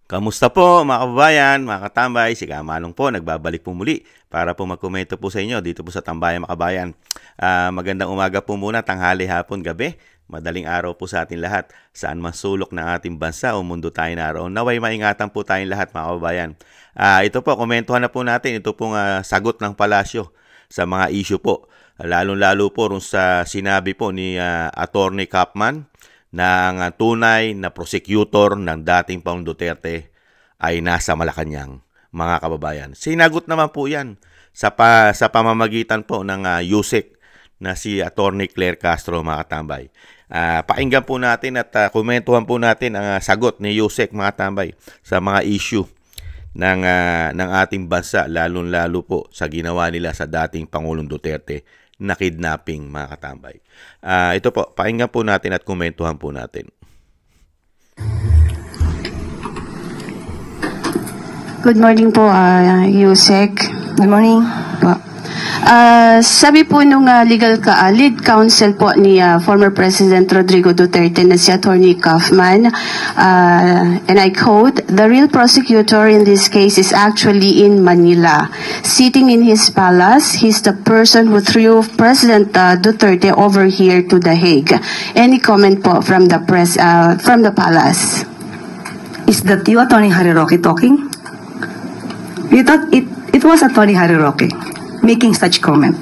Kamusta po mga kababayan, mga katambay, si Kamanong po, nagbabalik po muli para po magkomento po sa inyo dito po sa Tambayan mga kabayan. Magandang umaga po muna, tanghali, hapon, gabi, madaling araw po sa atin lahat. Saan man sulok ng ating bansa o mundo tayo naroon, naway maingatan po tayong lahat mga kababayan. Ito po, komentuhan na po natin, ito pong sagot ng palasyo sa mga issue po. Lalong-lalo po rin sa sinabi po ni Attorney Kaufman na ang tunay na prosecutor ng dating Pangulong Duterte ay nasa Malacanang, mga kababayan. Sinagot naman po yan sa pamamagitan po ng USEC na si Attorney Claire Castro, mga katambay. Pakinggan po natin at komentuhan po natin ang sagot ni USEC, mga katambay, sa mga issue ng ating bansa, lalong-lalo po sa ginawa nila sa dating Pangulong Duterte na kidnapping, mga katambay. Ito po, pakinggan po natin at komentuhan po natin. Good morning po, Yusek. Good morning. Sabi po nung lead counsel po ni former President Rodrigo Duterte na si Attorney Kaufman, and I quote, "The real prosecutor in this case is actually in Manila. Sitting in his palace, he's the person who threw President Duterte over here to The Hague." Any comment po from the press, from the palace? Is that you, Attorney Harry Roque, talking? You thought it was Attorney Harry Roque making such comment.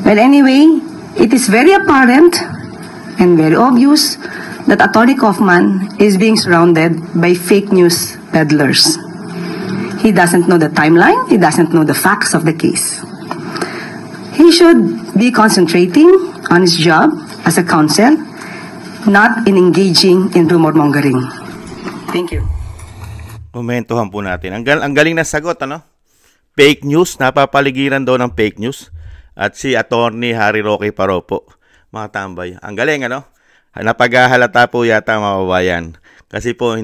Well, anyway, it is very apparent and very obvious that Attorney Kaufman is being surrounded by fake news peddlers. He doesn't know the timeline. He doesn't know the facts of the case. He should be concentrating on his job as a counsel, not in engaging in rumor mongering. Thank you. Komentuhan po natin. Ang galing na sagot, ano? Fake news, napapaligiran daw ng fake news. At si Attorney Harry Roque Paropo, mga tambay. Ang galing, ano? Napaghahalata po yata, mga kababayan. Kasi po,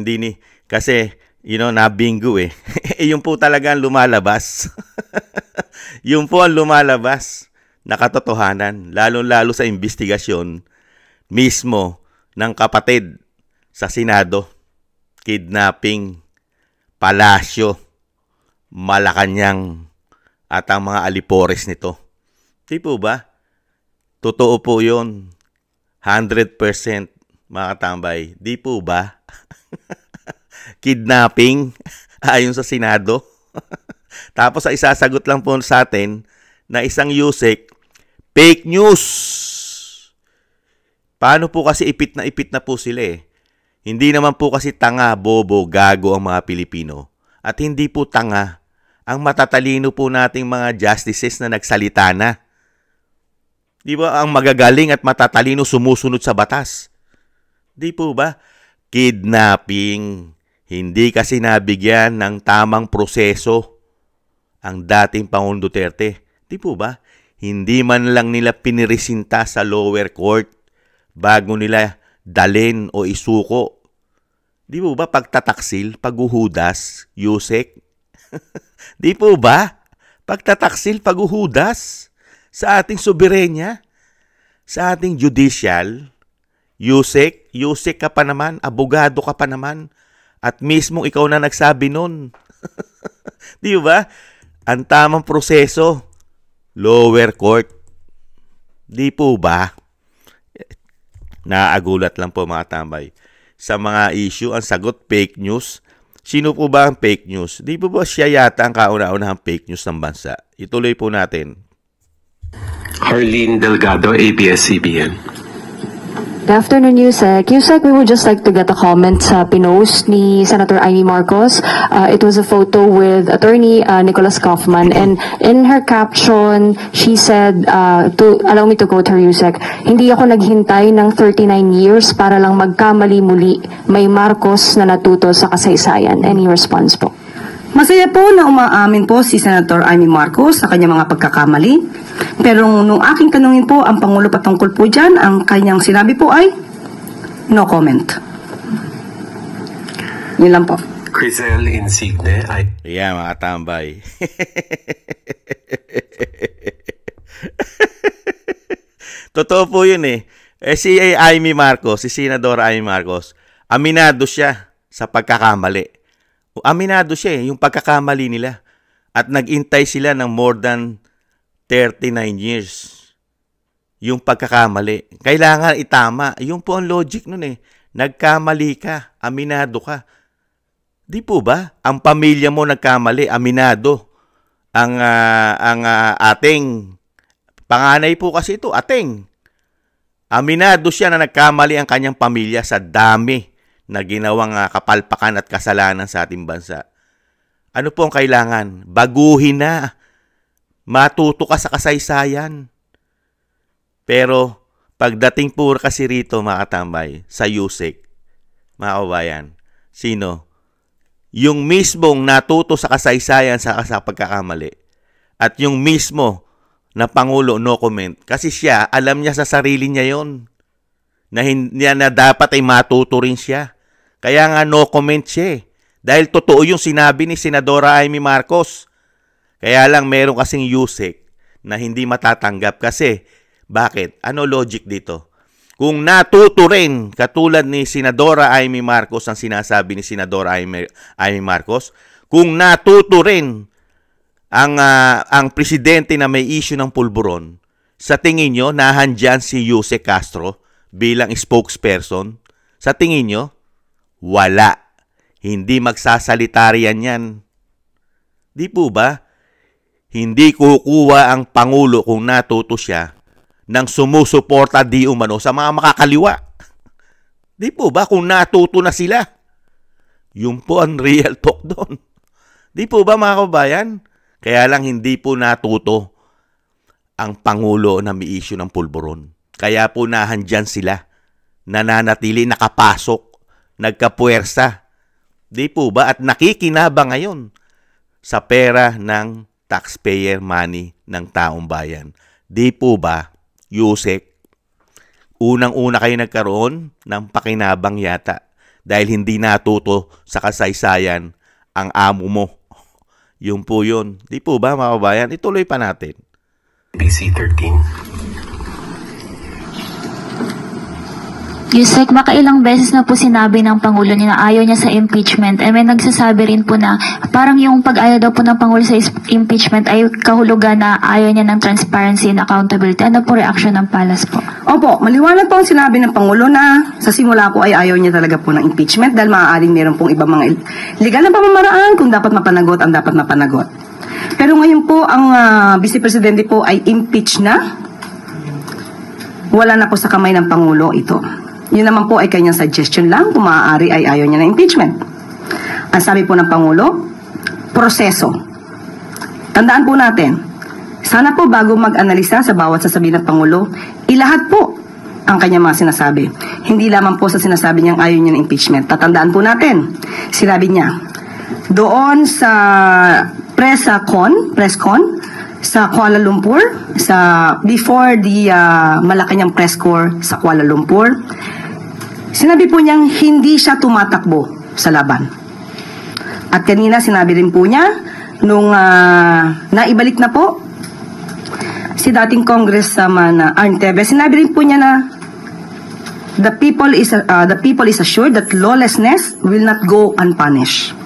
kasi, nabingo eh. Yung po talaga ang lumalabas. Yung po ang lumalabas na katotohanan, lalo-lalo sa investigasyon mismo ng kapatid sa Senado. Kidnapping, palasyo, Malacanang, at ang mga alipores nito. Di po ba? Totoo po yun. 100% mga katambay. Di po ba? Kidnapping ayon sa Senado. Tapos isasagot lang po sa atin na isang USEC, fake news. Paano po kasi ipit na po sila eh. Hindi naman po kasi tanga, bobo, gago ang mga Pilipino. At hindi po tanga ang matatalino po nating mga justices na nagsalita na. Di ba ang magagaling at matatalino sumusunod sa batas? Di po ba? Kidnapping. Hindi kasi nabigyan ng tamang proseso ang dating Pangulong Duterte. Di po ba? Hindi man lang nila piniresinta sa lower court bago nila dalin o isuko. Di po ba pagtataksil, paghuhudas, Yusek? Di po ba? Pagtataksil, paghuhudas sa ating soberenya, sa ating judicial, Yusek ka pa naman, abogado ka pa naman, at mismo ikaw na nagsabi nun. Di ba? Ang tamang proseso, lower court. Di po ba? Naagulat lang po mga tambay. Sa mga issue, ang sagot, fake news. Sino po ba ang fake news? Di po ba siya yata ang kauna-unahang fake news ng bansa? Ituloy po natin. Harleen Delgado, ABS-CBN. Good afternoon, Yusek. Yusek, we would just like to get a comment sa pinost ni Senator Amy Marcos. It was a photo with Attorney Nicholas Kaufman, and in her caption, she said, allow me to quote her, Yusek, "Hindi ako naghintay ng 39 years para lang magkamali muli. May Marcos na natuto sa kasaysayan." Any response po? Masaya po na umaamin po si Senator Amy Marcos sa kanyang mga pagkakamali. Pero nung aking tanungin po ang Pangulo patungkol po dyan, ang kanyang sinabi po ay no comment. Yun lang po. Crizel Insigne. Yeah, mga tambay. Totoo po yun eh. Si Amy Marcos, si Senadora Amy Marcos, aminado siya sa pagkakamali. Aminado siya yung pagkakamali nila. At nag-intay sila ng more than 39 years. Yung pagkakamali. Kailangan itama. Yung po ang logic nun eh. Nagkamali ka, aminado ka. Di po ba? Ang pamilya mo nagkamali, aminado. Ang ating panganay po kasi ito, ating. Aminado siya na nagkamali ang kanyang pamilya sa dami na ginawang kapalpakan at kasalanan sa ating bansa. Ano po ang kailangan? Baguhin na. Matuto ka sa kasaysayan. Pero pagdating po kasi rito mga katambay, sa USEC, mga kabayan, sino? Yung mismong natuto sa kasaysayan sa pagkakamali at yung mismo na Pangulo no comment. Kasi siya, alam niya sa sarili niya yon na dapat ay matuto rin siya. Kaya nga no comment siya eh. Dahil totoo yung sinabi ni Senadora Amy Marcos. Kaya lang meron kasing USEC na hindi matatanggap kasi bakit? Ano logic dito? Kung natuto rin katulad ni Senadora Amy Marcos ang sinasabi ni Senadora Amy Marcos, kung natuto rin ang presidente na may issue ng pulburon, sa tingin nyo nahandyan si Jose Castro bilang spokesperson? Sa tingin nyo? Wala. Hindi magsasalita riyan yan. Di po ba? Hindi kukuha ang Pangulo kung natuto siya ng sumusuporta di umano sa mga makakaliwa. Di po ba kung natuto na sila? Yun po ang real talk doon. Di po ba mga kabayan? Kaya lang hindi po natuto ang Pangulo na may issue ng pulburon. Kaya po nahandyan sila. Nananatili, nakapasok, nagkapuwersa. Di po ba? At nakikinabang ngayon sa pera ng taxpayer money ng taong bayan. Di po ba, Yusek, unang-una kayo nagkaroon ng pakinabang yata dahil hindi natuto sa kasaysayan ang amo mo. Yun po yun. Di po ba, mga kabayan? Ituloy pa natin. BC 13. Yusek, makailang beses na po sinabi ng Pangulo niya na ayaw niya sa impeachment. May nagsasabi rin po na parang yung pag-ayaw daw po ng Pangulo sa impeachment ay kahulugan na ayaw niya ng transparency and accountability. Ano po reaction ng Palas po? Opo, maliwanag po ang sinabi ng Pangulo na sa simula po ay ayaw niya talaga po ng impeachment dahil maaaring meron pong ibang mga legal na pamamaraan kung dapat mapanagot ang dapat mapanagot. Pero ngayon po ang Vice Presidente po ay impeach na. Wala na po sa kamay ng Pangulo ito. Yun naman po ay kanyang suggestion lang kung maaari ay ayaw niya ng impeachment. Ang sabi po ng Pangulo, proseso. Tandaan po natin, sana po bago mag-analisa sa bawat sasabihin ng Pangulo, ilahat po ang kanyang mga sinasabi. Hindi lamang po sa sinasabi niyang ayaw niya ng impeachment. Tatandaan po natin, sinabi niya, doon sa press con, sa Kuala Lumpur, before the Malacanang press corps sa Kuala Lumpur, sinabi po niyang hindi siya tumatakbo sa laban. At kanina sinabi rin po niya, nung naibalik na po si dating Congressman Arn Tevez, sinabi rin po niya na the people is assured that lawlessness will not go unpunished.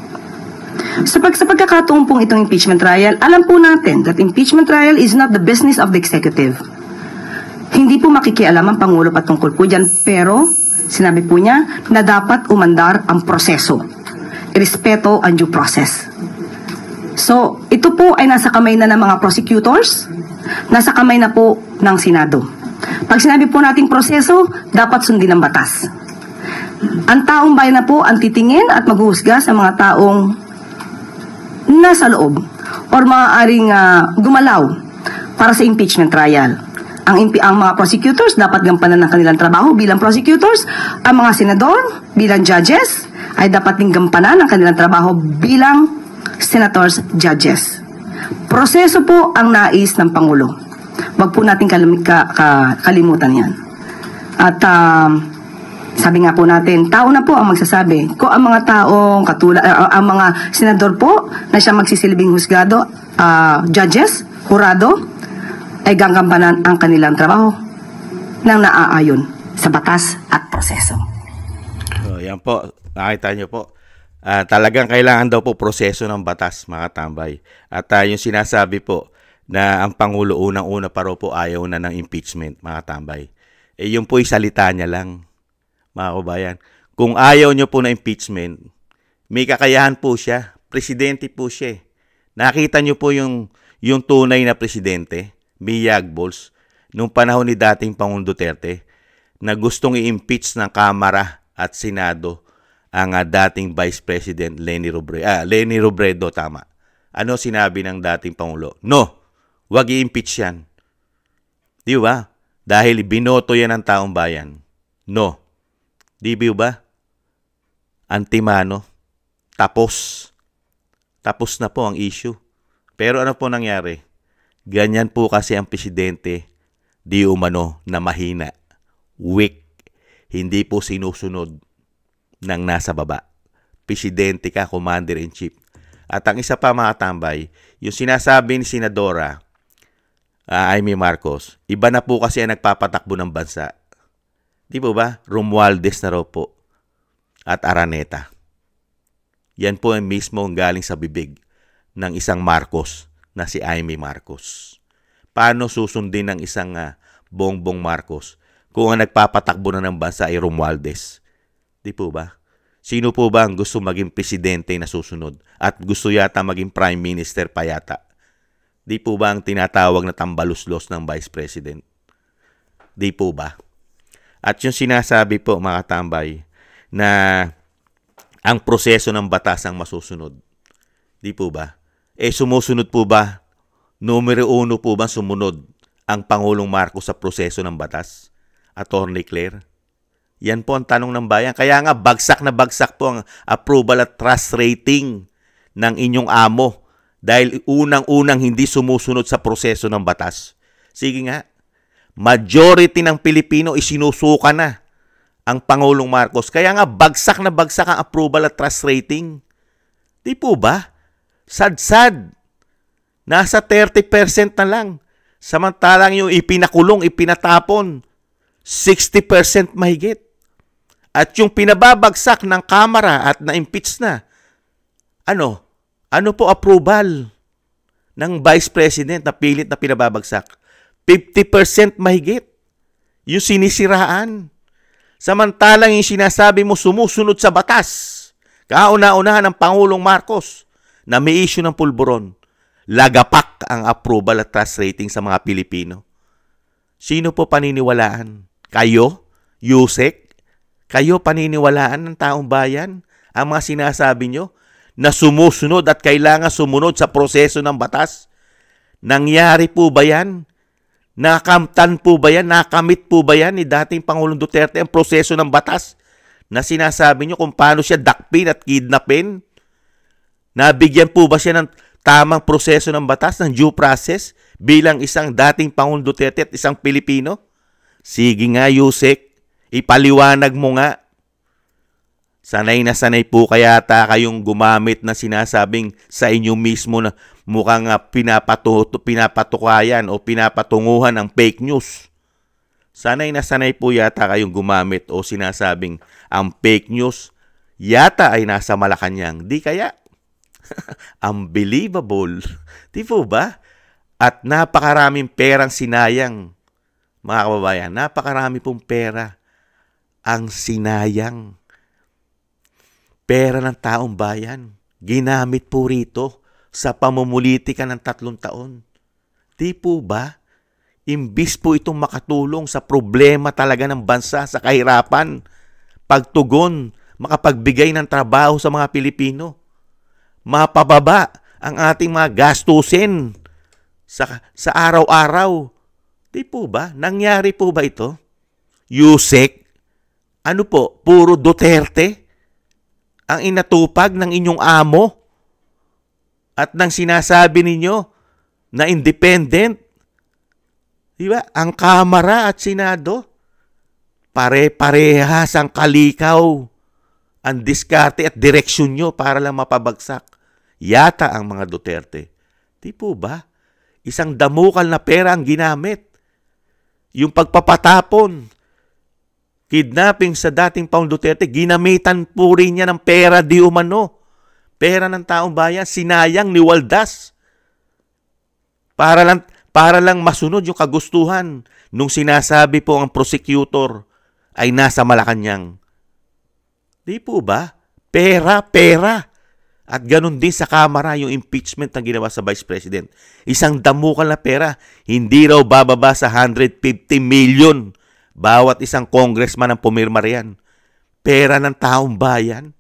Sa pagkakataon pong itong impeachment trial, alam po natin that impeachment trial is not the business of the executive. Hindi po makikialam ang Pangulo patungkol po dyan, pero sinabi po niya na dapat umandar ang proseso. Irespeto ang due process. So, ito po ay nasa kamay na ng mga prosecutors, nasa kamay na po ng Senado. Pag sinabi po nating proseso, dapat sundin ang batas. Ang taong bayan na po ang titingin at maghuhusga sa mga taong nasa loob or maaaring gumalaw para sa impeachment trial. Ang mga prosecutors dapat gampanan ng kanilang trabaho bilang prosecutors. Ang mga senador bilang judges ay dapat ding gampanan ng kanilang trabaho bilang senators, judges. Proseso po ang nais ng Pangulo. Wag po natin kalimutan yan. At sabi nga po natin, tao na po ang magsasabi. Kung ang mga taong ang mga senador po na siya magsisilbing husgado, judges, hurado, ay gagampanan ang kanilang trabaho nang naaayon sa batas at proseso. So, yan po. Nakita nyo po. Talagang kailangan daw po proseso ng batas, mga tambay. At yung sinasabi po na ang Pangulo unang-una pa raw po ayaw na ng impeachment, mga tambay. Yun po'y salita niya lang, mga kabayan. Kung ayaw nyo po na impeachment, may kakayahan po siya. Presidente po siya. Nakita nyo po yung tunay na presidente, Miyag Balls, nung panahon ni dating Pangulong Duterte, na gustong i-impeach ng Kamara at Senado ang dating Vice President Leni Robredo, tama. Ano sinabi ng dating Pangulo? No, wag i-impeach yan. Di ba? Dahil binoto yan ng taong bayan. No. Di ba? Antimano. Tapos na po ang issue. Pero ano po nangyari? Ganyan po kasi ang presidente, di umano na mahina. Weak. Hindi po sinusunod ng nasa baba. Presidente ka, Commander-in-Chief. At ang isa pa, mga tambay, yung sinasabi ni Senadora Amy Marcos, iba na po kasi ang nagpapatakbo ng bansa. Di po ba? Romualdez na raw po. At Araneta. Yan po ang mismo ang galing sa bibig ng isang Marcos na si Amy Marcos. Paano susundin ng isang Bongbong Marcos kung ang nagpapatakbo na ng bansa ay Romualdez? Di po ba? Sino po ba ang gusto maging presidente na susunod? At gusto yata maging prime minister pa yata? Di po ba ang tinatawag na tambaluslos ng vice president? Di po ba? At yung sinasabi po, mga tambay, na ang proseso ng batas ang masusunod. Di po ba? Sumusunod po ba? Numero 1 po ba sumunod ang Pangulong Marcos sa proseso ng batas? Attorney Claire? Yan po ang tanong ng bayan. Kaya nga, bagsak na bagsak po ang approval at trust rating ng inyong amo dahil unang-unang hindi sumusunod sa proseso ng batas. Sige nga, majority ng Pilipino isinusuka na ang Pangulong Marcos. Kaya nga, bagsak na bagsak ang approval at trust rating. Di po ba? Sad-sad. Nasa 30% na lang. Samantalang yung ipinakulong, ipinatapon, 60% mahigit. At yung pinababagsak ng Kamara at na-impeach na, ano po approval ng Vice President na pilit na pinababagsak? 50% mahigit. Yung sinisiraan. Samantalang yung sinasabi mo sumusunod sa batas. Kauna-unahan ng Pangulong Marcos na may issue ng pulburon. Lagapak ang approval at trust rating sa mga Pilipino. Sino po paniniwalaan? Kayo? Yusek? Kayo paniniwalaan ng taong bayan ang mga sinasabi nyo na sumusunod at kailangan sumunod sa proseso ng batas? Nangyari po ba yan? Nakamtan po ba yan? Nakamit po ba yan ni dating Pangulong Duterte ang proseso ng batas na sinasabi nyo kung paano siya dakpin at kidnapin? Nabigyan po ba siya ng tamang proseso ng batas, ng due process bilang isang dating Pangulong Duterte at isang Pilipino? Sige nga, Yusek. Ipaliwanag mo nga. Sanay na sanay po kayata kayong gumamit na sinasabing sa inyo mismo na mukhang pinapatukayan o pinapatunguhan ng fake news. Sanay na sanay po yata kayong gumamit o sinasabing ang fake news yata ay nasa Malacanang. Di kaya? Unbelievable. Di po ba? At napakaraming perang sinayang, mga kababayan. Napakarami pong pera ang sinayang. Pera ng taong bayan. Ginamit po rito sa pamumulitika ng 3 taon. Di po ba? Imbis po itong makatulong sa problema talaga ng bansa, sa kahirapan, pagtugon, makapagbigay ng trabaho sa mga Pilipino, mapababa ang ating mga gastusin sa araw-araw. Di po ba? Nangyari po ba ito? Yusek, ano po? Puro Duterte ang inatupag ng inyong amo at nang sinasabi ninyo na independent. Di ba? Ang Kamara at Senado, pare-parehas ang kalikaw, ang diskarte at direksyon nyo para lang mapabagsak. Yata ang mga Duterte. Di po ba? Isang damukal na pera ang ginamit. Yung pagpapatapon kidnapping sa dating Pangulong Duterte, ginamitan po rin niya ng pera di umano. Pera ng taong bayan, sinayang ni Waldas. Para lang masunod yung kagustuhan nung sinasabi po ang prosecutor ay nasa Malacanang. Di po ba? Pera. At ganun din sa Kamara yung impeachment na ginawa sa Vice President. Isang damukal na pera. Hindi raw bababa sa 150 million bawat isang congressman ang pumirma riyan. Pera ng taong bayan.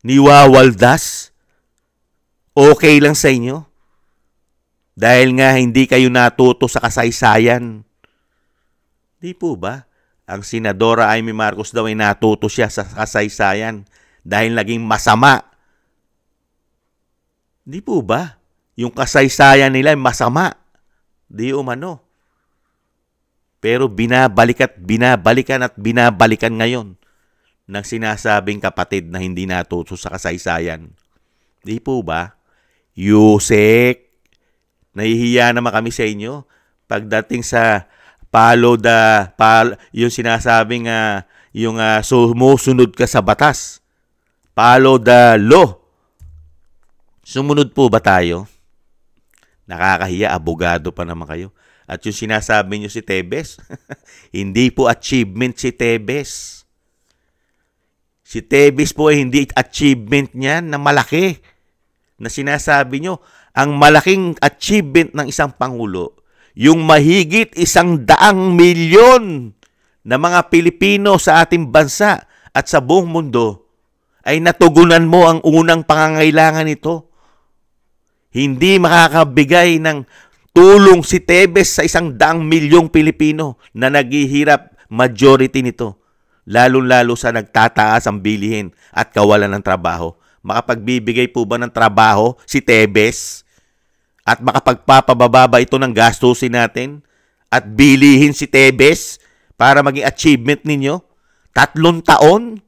Niwawaldas. Okay lang sa inyo? Dahil nga hindi kayo natuto sa kasaysayan. Di po ba? Ang Senadora Amy Marcos daw ay natuto siya sa kasaysayan dahil naging masama. Di po ba? Yung kasaysayan nila ay masama. Di umano. Pero binabalikan ngayon ng sinasabing kapatid na hindi natuto sa kasaysayan. Di po ba? Yusek, nahihiya naman kami sa inyo pagdating sa yung sinasabing sumusunod ka sa batas. Follow the law. Sumunod po ba tayo? Nakakahiya, abogado pa naman kayo. At yung sinasabi nyo si Tebes, hindi po achievement si Tebes. Si Tebes po ay hindi achievement niyan na malaki. Na sinasabi nyo, ang malaking achievement ng isang Pangulo, yung mahigit 100 milyon na mga Pilipino sa ating bansa at sa buong mundo, ay natugunan mo ang unang pangangailangan nito. Hindi makakabigay ng tulong si Tebes sa 100 milyong Pilipino na naghihirap, majority nito. Lalo-lalo sa nagtataas ang bilihin at kawalan ng trabaho. Makapagbibigay po ba ng trabaho si Tebes? At makapagpapababa ba ito ng gastusin natin? At bilihin si Tebes para maging achievement ninyo? 3 taon?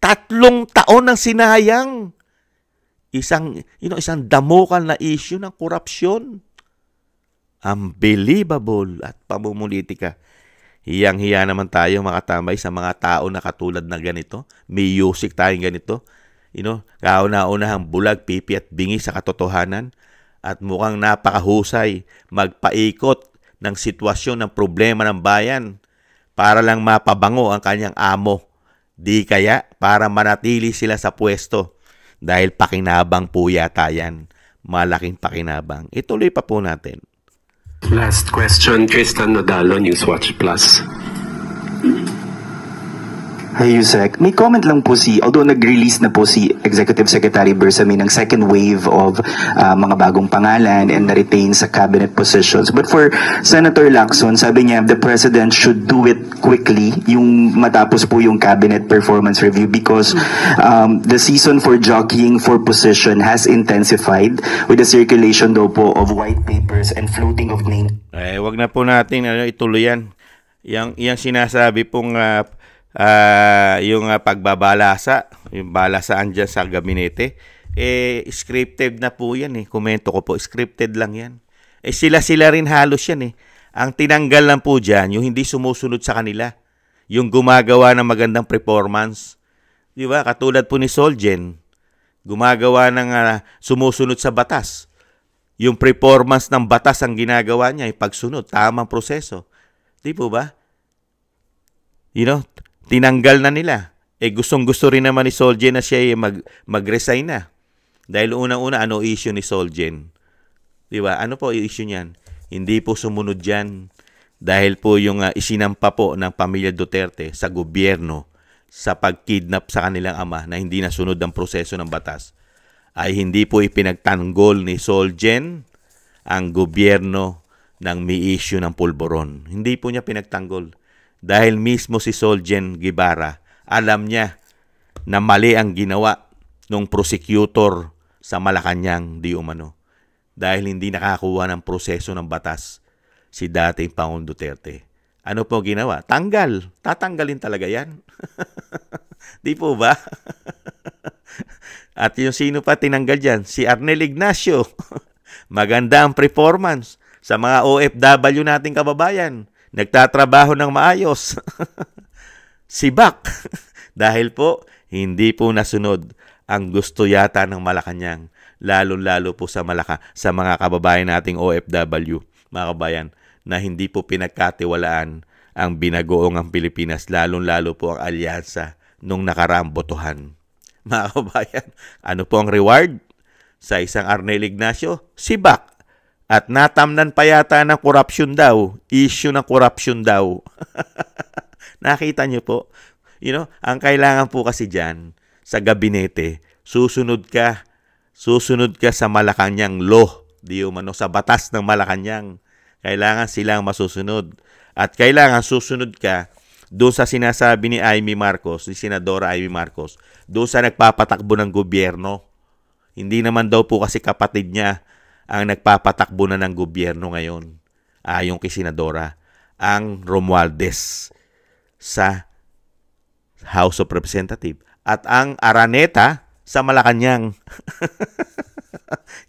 3 taon ang sinayang. Isang damukal na issue ng korupsyon. Unbelievable at pamumulitika. Hiyang-hiya naman tayo makatambay sa mga tao na katulad na ganito. May Yusek tayong ganito. Kauna-unahang bulag, pipi at bingi sa katotohanan. At mukhang napakahusay magpaikot ng sitwasyon ng problema ng bayan para lang mapabango ang kanyang amo. Di kaya para manatili sila sa pwesto dahil pakinabang po yata yan. Malaking pakinabang. Ituloy pa po natin. Last question, Tristan Nodalo, Newswatch Plus. Hi, Yusek. May comment lang po although nag-release na po si Executive Secretary Bersamin ng second wave of mga bagong pangalan and na-retain sa cabinet positions. But for Senator Lacson, sabi niya, the President should do it quickly, yung matapos po yung cabinet performance review because the season for jockeying for position has intensified with the circulation daw po of white papers and floating of names. Wag na po natin ituloy yan. Yang sinasabi pong yung pagbabalasa, yung balasaan dyan sa gabinete, scripted na po yan Komento ko po, scripted lang yan. Sila rin halos yan Ang tinanggal lang po dyan, yung hindi sumusunod sa kanila. Yung gumagawa ng magandang performance. Di ba? Katulad po ni Solgen, gumagawa ng sumusunod sa batas. Yung performance ng batas ang ginagawa niya, pagsunod, tamang proseso. Di po ba? Tinanggal na nila. Gustong-gusto rin naman ni Solgen na siya mag-resign na. Dahil unang-una, ano issue ni Solgen? Di ba? Ano po issue niyan? Hindi po sumunod dyan. Dahil po yung isinampa po ng pamilya Duterte sa gobyerno sa pagkidnap sa kanilang ama na hindi nasunod ang proseso ng batas, ay hindi po ipinagtanggol ni Solgen ang gobyerno ng may issue ng pulboron. Hindi po niya pinagtanggol. Dahil mismo si Solgen Guevara, alam niya na mali ang ginawa ng prosecutor sa Malacanang di umano. Dahil hindi nakakuha ng proseso ng batas si dating Pangulong Duterte. Ano po ginawa? Tanggal. Tatanggalin talaga yan. Di po ba? At yung sino pa tinanggal dyan? Si Arnel Ignacio. Maganda ang performance sa mga OFW nating kababayan. Nagtatrabaho ng maayos. sibak. Dahil po, hindi po nasunod ang gusto yata ng Malacanang, lalo-lalo po sa mga kababayan nating OFW, mga kabayan, na hindi po pinagkatiwalaan ang binagoong ang Pilipinas, lalo-lalo po ang alyansa nung nakaraang botohan. Mga kabayan, ano po ang reward sa isang Arnel Ignacio? Sibak. At natamnan pa yata ng korupsyon daw, issue ng korupsyon daw. Nakita niyo po? Ang kailangan po kasi dyan, sa gabinete, susunod ka sa Malacanang law, di umano, sa batas ng Malacanang. Kailangan silang masusunod. At kailangan susunod ka doon sa sinasabi ni Amy Marcos, ni Senadora Amy Marcos, doon sa nagpapatakbo ng gobyerno. Hindi naman daw po kasi kapatid niya ang nagpapatakbo na ng gobyerno ngayon, ayon kay Senadora, ang Romualdez sa House of Representatives at ang Araneta sa Malacanang.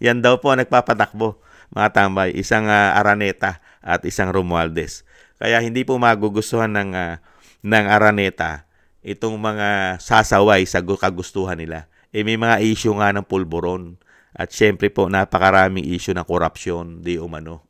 Yan daw po ang nagpapatakbo, mga tambay, isang Araneta at isang Romualdez. Kaya hindi po magugustuhan ng Araneta itong mga sasaway sa kagustuhan nila. May mga issue nga ng pulburon. At syempre po, napakaraming issue ng korupsyon, di umano.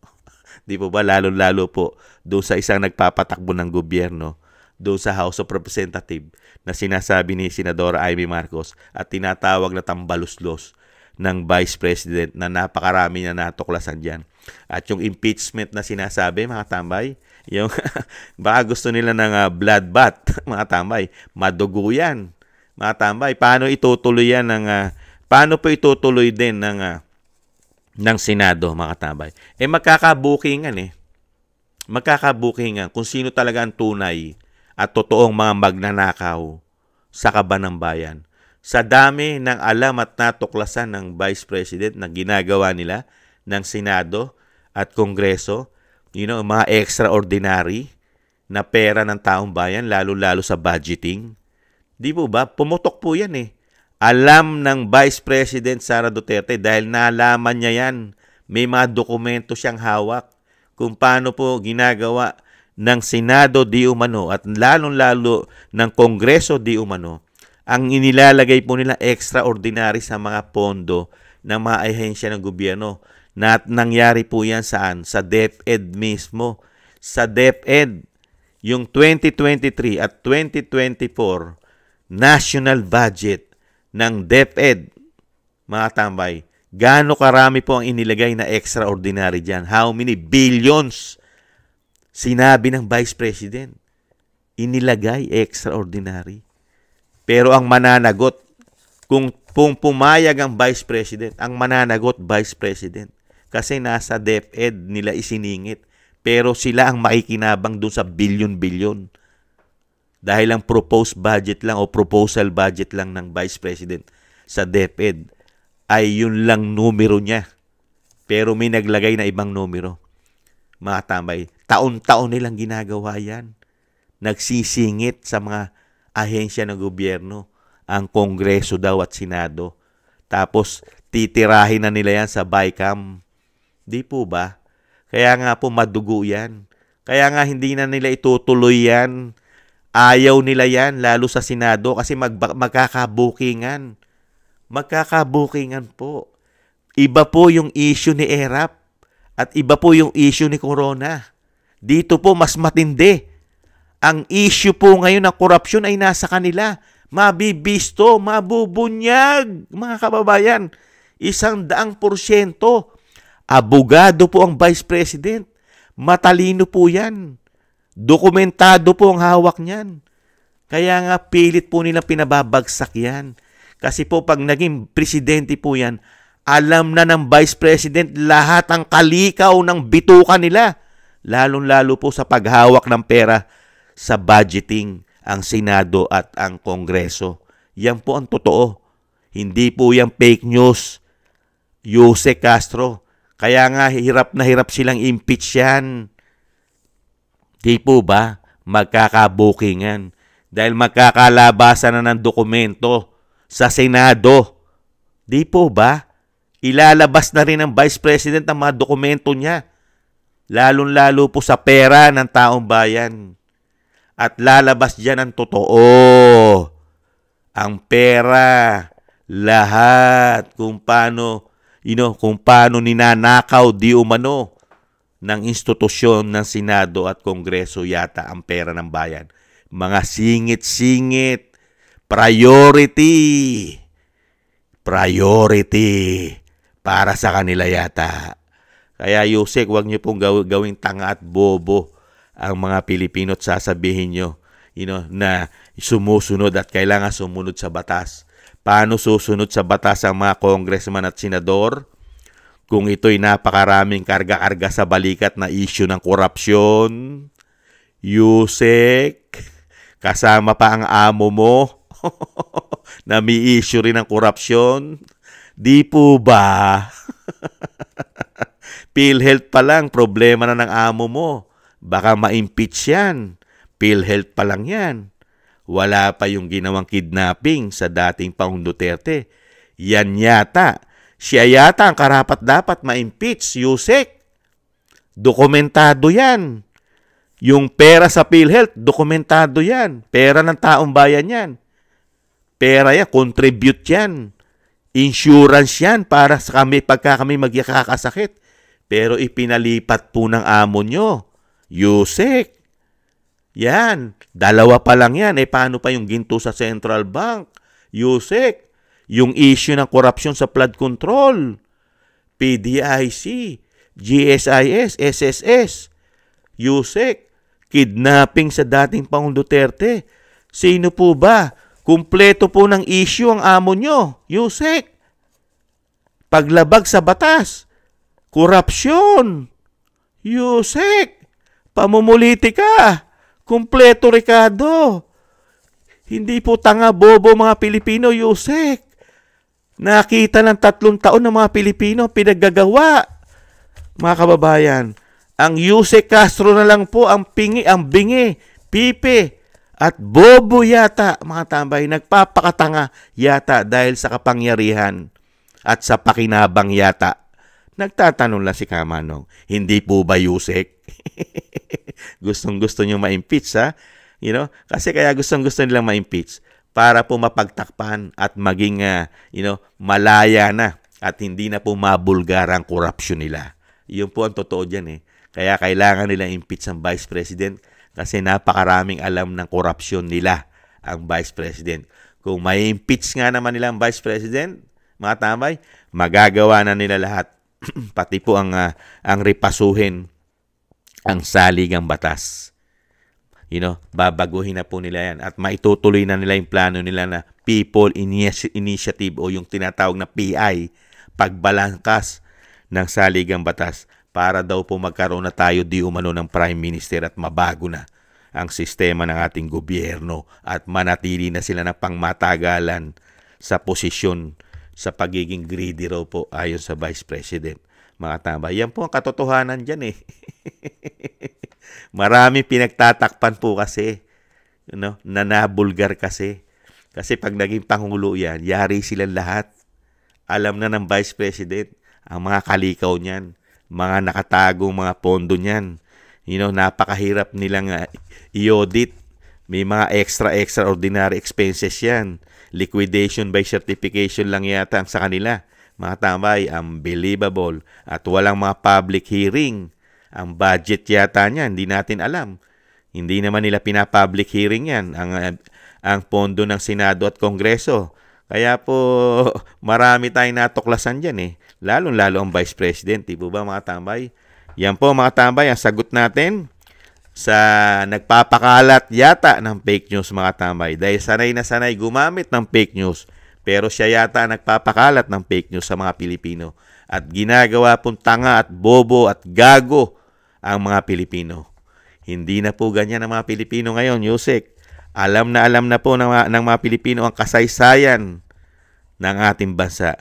Di po ba, lalo-lalo po, doon sa isang nagpapatakbo ng gobyerno, doon sa House of Representatives, na sinasabi ni Senadora Amy Marcos at tinatawag na tambaluslos ng Vice President na napakarami na natuklasan dyan. At yung impeachment na sinasabi, mga tambay, yung baka gusto nila ng bloodbath, mga tambay, madugo yan. Mga tambay, paano itutuloy yan paano po itutuloy din ng Senado, mga tambay? Magkakabukingan Magkakabukingan kung sino talaga ang tunay at totoong mga magnanakaw sa kaban ng bayan. Sa dami ng alam at natuklasan ng Vice President na ginagawa nila ng Senado at Kongreso, mga extraordinary na pera ng taong bayan, lalo-lalo sa budgeting. Di po ba? Pumutok po yan Alam ng Vice President Sara Duterte dahil nalaman niya yan. May mga dokumento siyang hawak kung paano po ginagawa ng Senado di umano at lalong-lalo ng Kongreso di umano ang inilalagay po nila extraordinary sa mga pondo ng mga ahensya ng gobyerno. Na nangyari po yan saan? Sa DepEd mismo. Sa DepEd, yung 2023 at 2024 national budget ng DepEd, mga tambay, gaano karami po ang inilagay na extraordinary dyan? How many billions? Sinabi ng Vice President, inilagay extraordinary. Pero ang mananagot, kung pumayag ang Vice President, ang mananagot Vice President. Kasi nasa DepEd nila isiningit. Pero sila ang makikinabang dun sa bilyon-bilyon. Dahil ang proposed budget lang o proposal budget lang ng Vice President sa DepEd ay yun lang numero niya. Pero may naglagay na ibang numero. Mga tambay, taon-taon nilang ginagawa yan. Nagsisingit sa mga ahensya ng gobyerno, ang Kongreso daw at Senado. Tapos titirahin na nila yan sa BICAM. Di po ba? Kaya nga po madugo yan. Kaya nga hindi na nila itutuloy yan. Ayaw nila yan, lalo sa Senado, kasi magkakabukingan. Magkakabukingan po. Iba po yung issue ni ERAP at iba po yung issue ni Corona. Dito po mas matindi. Ang issue po ngayon ng korupsyon ay nasa kanila. Mabibisto, mabubunyag, mga kababayan. 100%. Abogado po ang Vice President. Matalino po yan. Dokumentado po ang hawak niyan. Kaya nga pilit po nilang pinababagsak yan. Kasi po pag naging presidente po yan, alam na ng Vice President lahat ang kalikaw ng bituka nila. Lalong-lalo po sa paghawak ng pera sa budgeting ang Senado at ang Kongreso. Yan po ang totoo. Hindi po yan fake news. Jose Castro. Kaya nga hirap na hirap silang impeach yan. Di po ba? Magkakabukingan. Dahil magkakalabasan na ng dokumento sa Senado. Di po ba? Ilalabas na rin ng Vice President ang mga dokumento niya. Lalong-lalo po sa pera ng taong bayan. At lalabas dyan ang totoo. Ang pera, lahat, kung paano ninanakaw di umano ng institusyon ng Senado at Kongreso yata ang pera ng bayan. Mga singit-singit, priority para sa kanila yata. Kaya Yusek, huwag niyo pong gawing tanga at bobo ang mga Pilipino at sasabihin nyo, na sumusunod at kailangan sumunod sa batas. Paano susunod sa batas ang mga congressman at senador kung ito'y napakaraming karga-karga sa balikat na issue ng korupsyon? Yusek, kasama pa ang amo mo na may issue rin ng korupsyon. Di po ba? PhilHealth pa lang, problema na ng amo mo. Baka ma-impeach yan. PhilHealth pa lang yan. Wala pa yung ginawang kidnapping sa dating Pangulong Duterte. Yan yata. Siya yata ang karapat-dapat ma-impeach, Yusek. Dokumentado yan. Yung pera sa PhilHealth, dokumentado yan. Pera ng taong bayan yan. Pera yan, contribute yan. Insurance yan para sa kami pagka kami magkakasakit. Pero ipinalipat po ng amo nyo. Yusek. Yan. Dalawa pa lang yan. Paano pa yung ginto sa Central Bank? Yusek. Yung issue ng korupsyon sa flood control. PDIC. GSIS. SSS. Yusek. Kidnapping sa dating Pangulong Duterte. Sino po ba? Kumpleto po ng issue ang amo nyo. Yusek. Paglabag sa batas. Korupsyon. Yusek. Pamumulitika. Kumpleto, Ricardo. Hindi po tanga bobo mga Pilipino, Yusek. Nakita ng 3 taon ng mga Pilipino pinaggagawa. Mga kababayan, ang Yusek Castro na lang po ang bingi, pipe, at bobo yata, mga tambay, nagpapakatanga yata dahil sa kapangyarihan at sa pakinabang yata. Nagtatanong lang si Kamanong, hindi po ba Yusek? Gustong-gusto nyo ma-impeach, ha? Kasi kaya gustong-gusto nilang ma-impeach para po mapagtakpan at maging, malaya na at hindi na po mabulgar ang korupsyon nila. Yun po ang totoo dyan, Kaya kailangan nila impeach ang Vice President kasi napakaraming alam ng korupsyon nila ang Vice President. Kung may impeach nga naman nila ang Vice President, mga tambay, magagawa na nila lahat. Pati po ang ripasuhin ang saligang batas. Babaguhin na po nila yan at maitutuloy na nila yung plano nila na People Initiative o yung tinatawag na PI, pagbalangkas ng saligang batas para daw po magkaroon na tayo di umano ng Prime Minister at mabago na ang sistema ng ating gobyerno at manatili na sila ng pangmatagalan sa posisyon sa pagiging greedy raw po ayon sa Vice President. Mga tambay, yan po ang katotohanan dyan Marami pinagtatakpan po kasi, na nabulgar kasi. Kasi pag naging Pangulo yan, yari silang lahat. Alam na ng Vice President ang mga kalikaw niyan, mga nakatagong mga pondo niyan. Napakahirap nilang i-audit. May mga extraordinary expenses yan. Liquidation by certification lang yata ang sa kanila. Mga tambay, unbelievable. At walang mga public hearing. Ang budget yata niya, hindi natin alam. Hindi naman nila pinapublic hearing yan, ang pondo ng Senado at Kongreso. Kaya po, marami tayong natuklasan dyan Lalong-lalo ang Vice President. Di po ba mga tambay? Yan po mga tambay, ang sagot natin sa nagpapakalat yata ng fake news mga tambay. Dahil sanay na sanay gumamit ng fake news. Pero siya yata nagpapakalat ng fake news sa mga Pilipino. At ginagawa pong tanga at bobo at gago ang mga Pilipino. Hindi na po ganyan ang mga Pilipino ngayon, Yusek. Alam na po ng mga Pilipino ang kasaysayan ng ating bansa.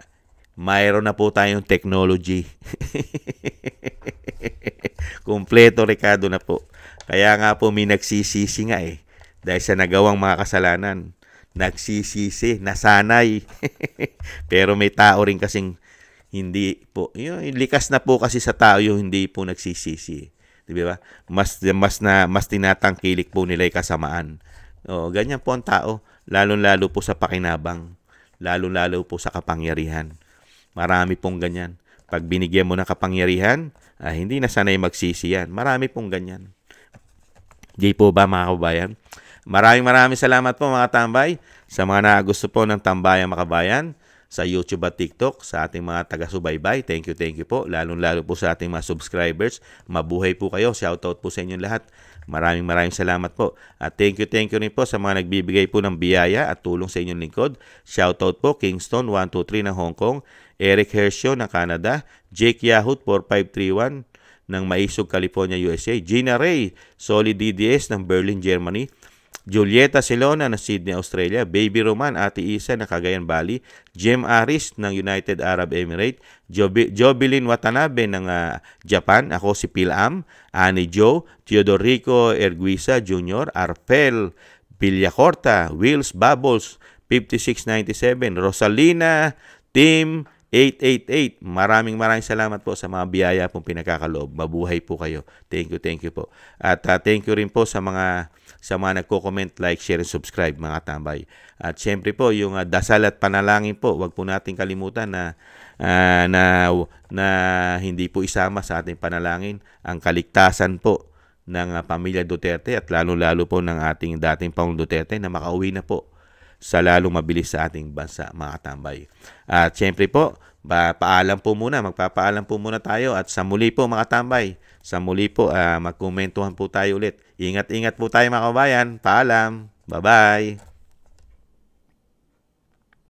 Mayroon na po tayong technology. Kumpleto, Ricardo na po. Kaya nga po may nagsisisi nga dahil sa nagawang mga kasalanan. Nagsisisi, nasanay. Pero may tao rin kasing hindi po. Likas na po kasi sa tao yung hindi po nagsisisi. Di ba? Mas tinatangkilik po nila 'yung kasamaan. Ganyan po ang tao, lalo-lalo po sa pakinabang, lalo-lalo po sa kapangyarihan. Marami pong ganyan. Pag binigyan mo ng kapangyarihan, hindi na sanay magsisi yan. Marami pong ganyan. Di po ba mga kababayan? Maraming salamat po mga tambay sa mga nagusto po ng Tambayang Makabayan sa YouTube at TikTok, sa ating mga taga-subaybay. Thank you po. Lalo-lalo po sa ating mga subscribers. Mabuhay po kayo. Shoutout po sa inyong lahat. Maraming salamat po. At thank you rin po sa mga nagbibigay po ng biyaya at tulong sa inyong lingkod. Shoutout po Kingston 123 ng Hong Kong, Eric Hershio ng Canada, Jake Yahut 4531 ng Maisog, California, USA, Gina Ray, Solid DDS ng Berlin, Germany, Julieta Silona ng Sydney, Australia, Baby Roman, Ate Isa ng Cagayan Valley, Jem Aris ng United Arab Emirates, Jobilin Watanabe ng Japan, ako si Pilam, Annie Joe, Teodorico Erguisa Jr., Arpel Villacorta, Wills Bubbles 5697, Rosalina Team 888. Maraming salamat po sa mga biyaya pong pinagkakaloob. Mabuhay po kayo. Thank you po. At thank you rin po sa mga nagko-comment, like, share, and subscribe mga tambay. At syempre po, yung dasal at panalangin po, wag po nating kalimutan na hindi po isama sa ating panalangin ang kaligtasan po ng pamilya Duterte at lalo-lalo po ng ating dating Pangulong Duterte na makauwi na po sa lalong mabilis sa ating bansa mga tambay. At syempre po, magpapaalam po muna tayo at sa muli po mga tambay, magkomentuhan po tayo ulit. Ingat po tayo mga kabayan. Paalam. Bye-bye.